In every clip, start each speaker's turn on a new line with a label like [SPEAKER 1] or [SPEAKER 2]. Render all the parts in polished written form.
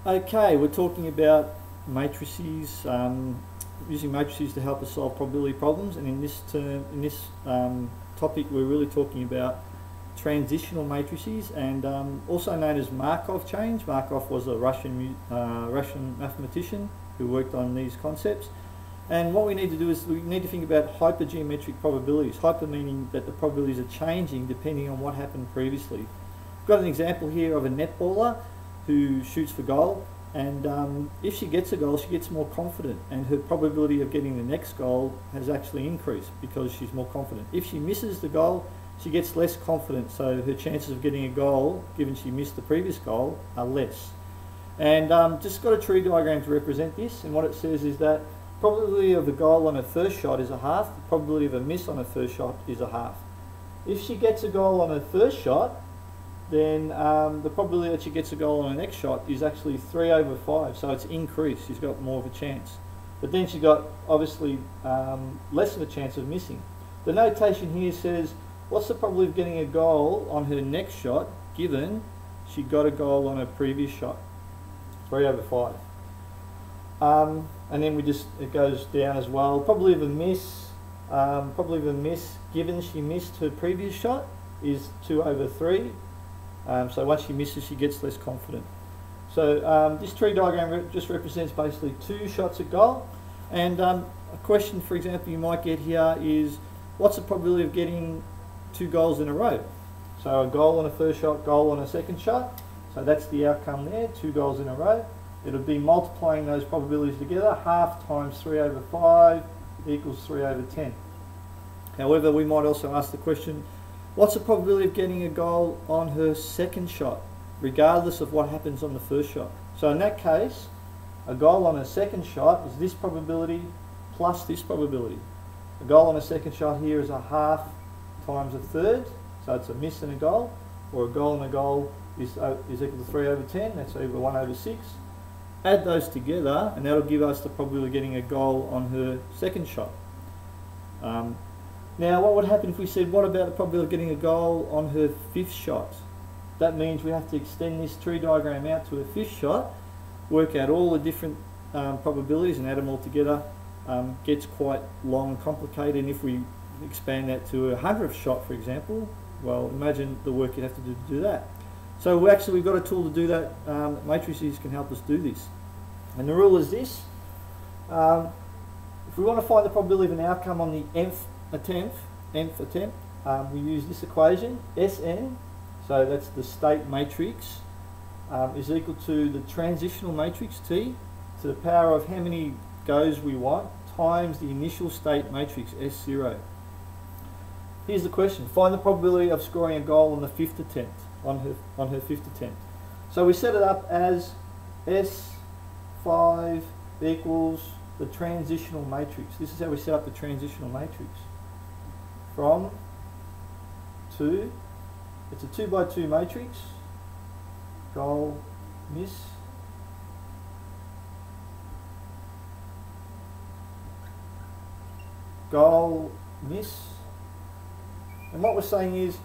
[SPEAKER 1] Okay, we're talking about matrices, using matrices to help us solve probability problems, and in this topic we're really talking about transitional matrices, and also known as Markov chains. Markov was a Russian mathematician who worked on these concepts. And what we need to do is we need to think about hypergeometric probabilities. Hyper meaning that the probabilities are changing depending on what happened previously. We've got an example here of a netballer who shoots for goal, and if she gets a goal, she gets more confident, and her probability of getting the next goal has actually increased because she's more confident. If she misses the goal, she gets less confident, so her chances of getting a goal, given she missed the previous goal, are less. And just got a tree diagram to represent this, and what it says is that probability of a goal on her first shot is a half, the probability of a miss on her first shot is a half. If she gets a goal on her first shot, then the probability that she gets a goal on her next shot is actually 3/5, so it's increased, she's got more of a chance. But then she's got obviously less of a chance of missing. The notation here says, what's the probability of getting a goal on her next shot given she got a goal on her previous shot? 3/5. And then it goes down as well. Probability of a miss given she missed her previous shot is 2/3. So once she misses, she gets less confident. So this tree diagram just represents basically two shots at goal. And a question, for example, you might get here is, what's the probability of getting two goals in a row? So a goal on a first shot, goal on a second shot. So that's the outcome there, 2 goals in a row. It'll be multiplying those probabilities together. Half times 3/5 equals 3/10. However, we might also ask the question, what's the probability of getting a goal on her second shot, regardless of what happens on the first shot? So in that case, a goal on a second shot is this probability plus this probability. A goal on a second shot here is a half times a third, so it's a miss and a goal, or a goal and a goal is equal to 3/10, that's over 1/6. Add those together and that'll give us the probability of getting a goal on her second shot. Now what would happen if we said, what about the probability of getting a goal on her fifth shot? That means we have to extend this tree diagram out to her fifth shot, work out all the different probabilities and add them all together. Gets quite long and complicated, and if we expand that to a 100th shot, for example, well, imagine the work you'd have to do that. So we've got a tool to do that. Matrices can help us do this. And the rule is this. If we want to find the probability of an outcome on the nth attempt, we use this equation, Sn, so that's the state matrix, is equal to the transitional matrix, T, to the power of how many goes we want, times the initial state matrix, S0. Here's the question. Find the probability of scoring a goal on the fifth attempt, on her fifth attempt. So we set it up as S5 equals the transitional matrix. This is how we set up the transitional matrix. From 2, it's a 2x2 matrix, goal, miss, goal, miss. And what we're saying is,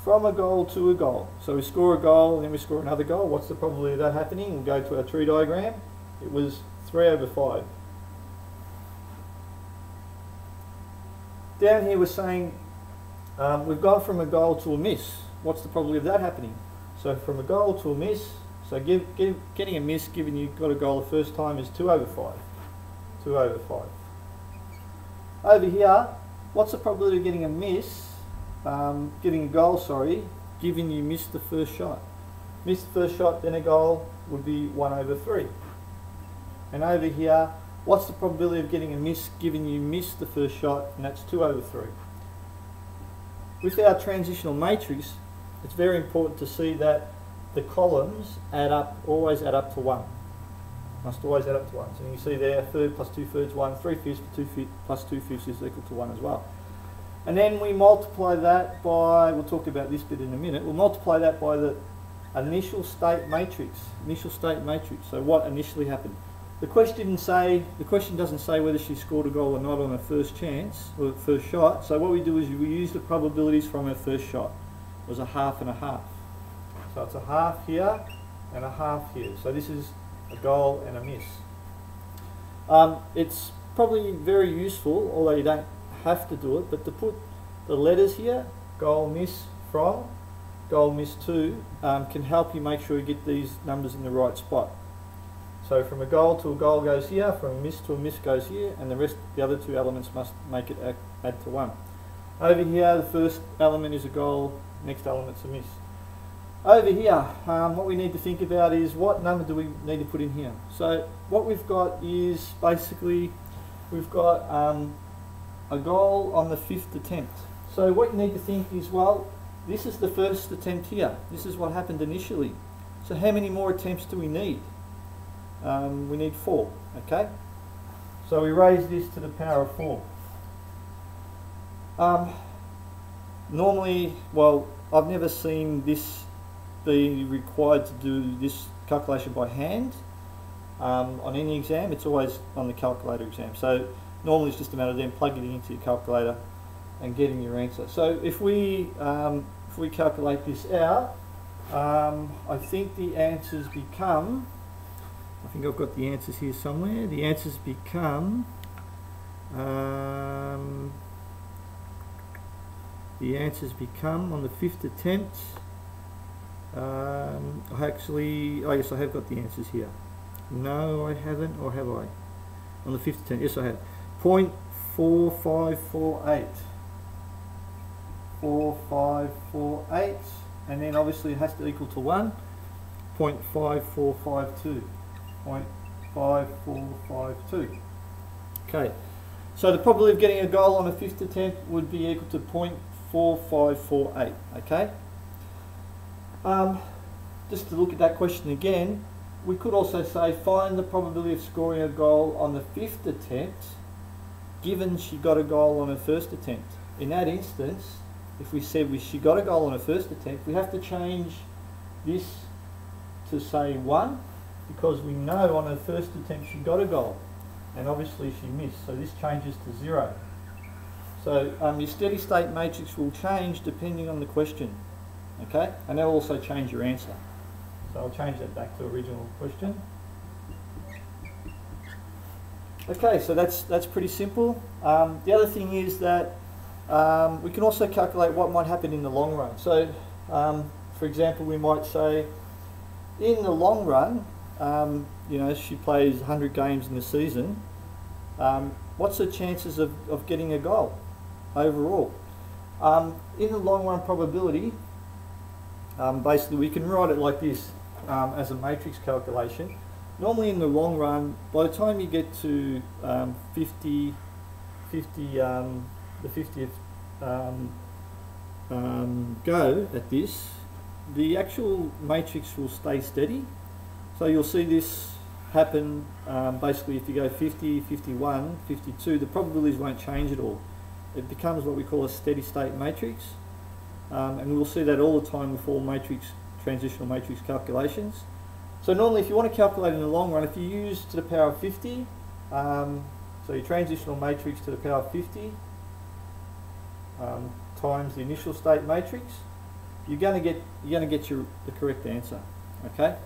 [SPEAKER 1] from a goal to a goal. So we score a goal and then we score another goal. What's the probability of that happening? We'll go to our tree diagram. It was 3/5. Down here we're saying we've gone from a goal to a miss. What's the probability of that happening? So from a goal to a miss, so getting a miss given you got a goal the first time is 2/5. 2/5. Over here, what's the probability of getting a miss? Getting a goal, given you missed the first shot. Missed the first shot, then a goal would be 1/3. And over here, what's the probability of getting a miss given you missed the first shot, and that's 2/3. With our transitional matrix, it's very important to see that the columns always add up to 1. Must always add up to 1. So you can see there, 1/3 plus 2/3, 1, 3/5 plus 2/5 is equal to 1 as well. And then we multiply that by, we'll talk about this bit in a minute, we'll multiply that by the initial state matrix. So what initially happened? The question doesn't say whether she scored a goal or not on her first chance, or first shot. So what we do is we use the probabilities from her first shot. It was a half and a half. So it's a half here and a half here. So this is a goal and a miss. It's probably very useful, although you don't have to do it, but to put the letters here, goal, miss, from, goal, miss, to, can help you make sure you get these numbers in the right spot. So from a goal to a goal goes here, from a miss to a miss goes here, and the other two elements must make it add to 1. Over here, the first element is a goal, next element's a miss. Over here, what we need to think about is what number do we need to put in here. So what we've got is basically, we've got a goal on the 5th attempt. So what you need to think is, well, this is the first attempt here. This is what happened initially. So how many more attempts do we need? We need 4, okay? So we raise this to the power of 4. Normally, well, I've never seen this be required to do this calculation by hand on any exam. It's always on the calculator exam. So normally it's just a matter of then plugging it into your calculator and getting your answer. So if we calculate this out, I think the answers become, I think I've got the answers here somewhere. The answers become, on the 5th attempt, yes, I have got the answers here. No, I haven't, or have I? On the 5th attempt, yes I have. 0.4548. 4548, and then obviously it has to equal to 1. 0.5452. 0.5452. Okay, so the probability of getting a goal on a 5th attempt would be equal to 0.4548. Okay. Just to look at that question again, we could also say find the probability of scoring a goal on the 5th attempt given she got a goal on her 1st attempt. In that instance, if we said she got a goal on her 1st attempt, we have to change this to say 1, because we know on her 1st attempt she got a goal, and obviously she missed, so this changes to 0. So your steady state matrix will change depending on the question, okay, and that will also change your answer. So I'll change that back to original question. Okay, so that's pretty simple. The other thing is that we can also calculate what might happen in the long run. So for example, we might say in the long run, you know, she plays 100 games in the season, what's the chances of getting a goal overall? In the long run probability, basically we can write it like this as a matrix calculation. Normally in the long run, by the time you get to the 50th go at this, the actual matrix will stay steady. So you'll see this happen basically if you go 50, 51, 52, the probabilities won't change at all. It becomes what we call a steady state matrix, and we'll see that all the time with all transitional matrix calculations. So normally if you want to calculate in the long run, if you use to the power of 50, so your transitional matrix to the power of 50 times the initial state matrix, you're going to get the correct answer. Okay,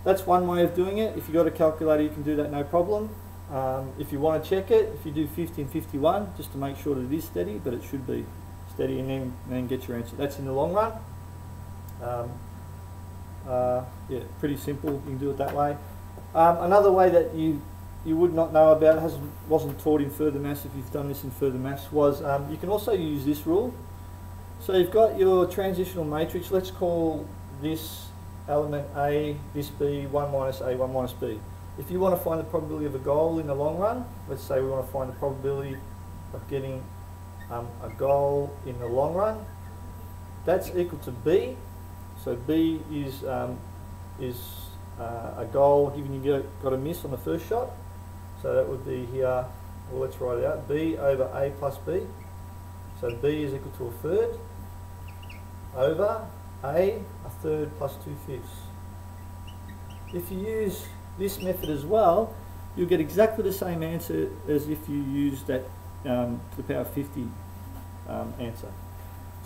[SPEAKER 1] that's one way of doing it. If you've got a calculator, you can do that no problem. If you want to check it, if you do 50 and 51, just to make sure that it is steady, but it should be steady, and then get your answer. That's in the long run. Yeah, pretty simple. You can do it that way. Another way that you would not know about, wasn't taught in further maths, if you've done this in further maths, was you can also use this rule. So you've got your transitional matrix. Let's call this element A, this B, 1 minus A, 1 minus B. If you want to find the probability of a goal in the long run, let's say we want to find the probability of getting a goal in the long run, that's equal to B. So B is a goal given you got a miss on the first shot. So that would be here, well, let's write it out, B over A plus B. So B is equal to a third over A third plus 2/5. If you use this method as well, you'll get exactly the same answer as if you use that to the power of 50 answer.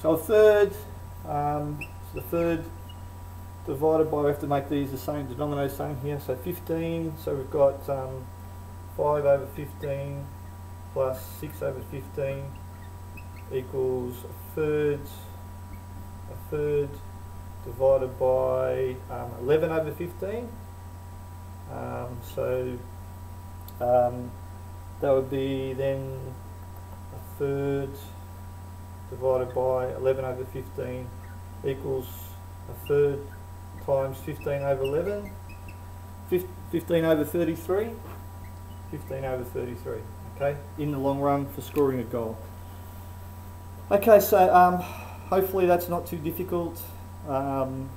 [SPEAKER 1] So a third, divided by, we have to make these the same denominator, same here, so 15, so we've got 5 over 15 plus 6 over 15 equals a third divided by 11 over 15, so that would be then a third divided by 11 over 15 equals a third times 15 over 11, 15 over 33, 15 over 33, okay, in the long run for scoring a goal. Okay, so hopefully that's not too difficult, and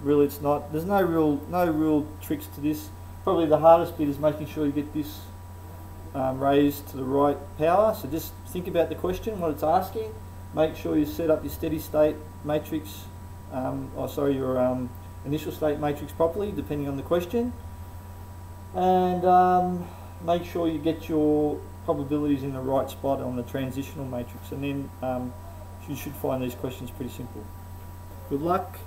[SPEAKER 1] really it's not, there's no real tricks to this. Probably the hardest bit is making sure you get this raised to the right power, so just think about the question, what it's asking, make sure you set up your steady state matrix, your initial state matrix properly depending on the question, and make sure you get your probabilities in the right spot on the transitional matrix, and then you should find these questions pretty simple. Good luck.